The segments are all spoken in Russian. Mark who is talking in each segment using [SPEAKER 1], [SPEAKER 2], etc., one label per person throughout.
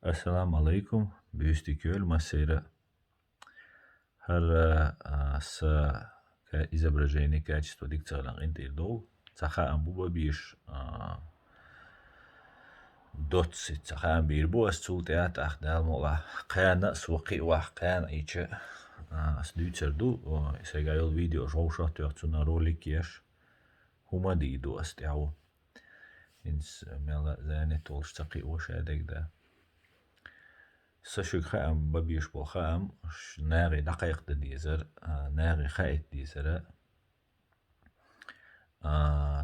[SPEAKER 1] Assalamu alaikum, бюстикюль массира. С изображение качество дикциялан интердол. Цаха амбуба биш дотси цаха амбирбу асцултеат ахдал мола. Каяна суқи вах каяна иче снюцерду. Сегайол видео жоушат яцуна ролик еш. Humadi du astяу. Инс мела зане толш цақи ошадек да. سشوك خام ببيش بو خام ناري دقيق ديزر ناري خايت ديزر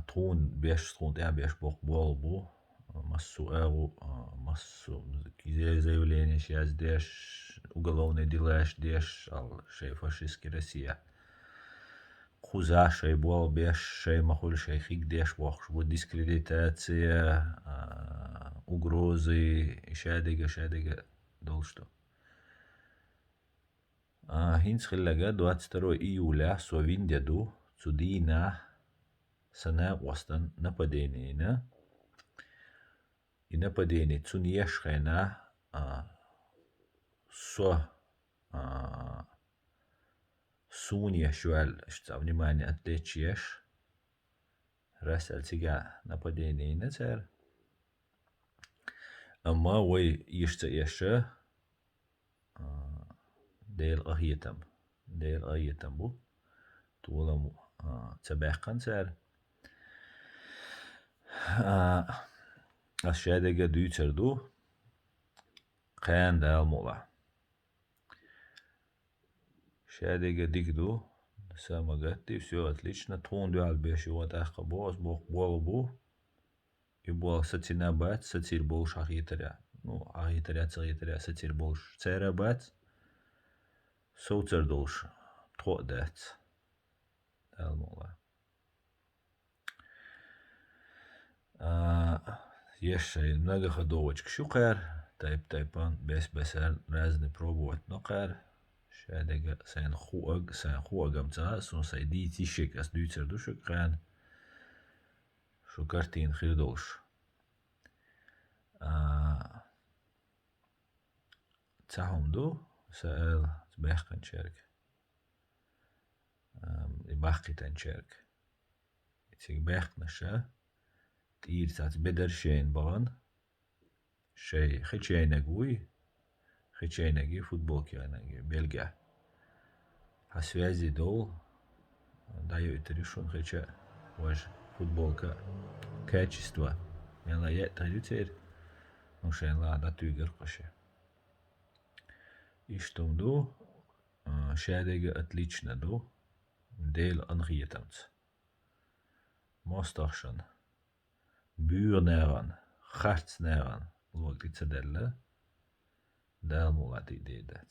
[SPEAKER 1] تون بيش تون تاع بيش بوق بولبو مسو اغو مسو كي заявление сейчас деш уголовный делаш деш ал шей фашистский Россия خуза шей бол беш шей махуль шей хик деш бох шбу дискредитация угрозы шадига دول что. Hinz خلقا 22 июля совиндяду цудина сана востан нападение и нападение цуньешхена сунья шуаль что внимание отличиешь расаль тига нападение на царь أما وي يشتى ديل أغيتم بو طولم تباقن سار الشادقة دوتر دو قان دال مولا شادقة ديك دو самогатый, все отлично. Тон дуал беши вот ахка бос, бог бо и был сатинабат, сатир болш агитаря. Ну, агитаря, сатир болш церабат, соуцер долш, тходат. Алмола. Еще многоходовочка шукар, тайпан, без разные пробовать, но кар. Шадега сайн хуагам цаа, сон сайди тишек ас дүйцер душек кан. Şu kартин хирдолш. Цахомду саэл бахкан черк. Бахкитан черк. Итиг бахкнаша. Тир цац бедершейн баған. Шей хичейнагуй. Хичейнаги футболки анаги Бельгия. А связи дол. Даю это решен хича. Ваш футболка качество. Мела я традицер. Ну шейн ла да тюгер каше. И что ду шадега отлично ду дел ангиетамц. Мостахшан. Buurnäran, hartsnäran, låg lite sådär. Där målade det.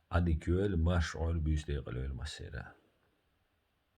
[SPEAKER 1] Adikul marsch all bystegel ölmassera.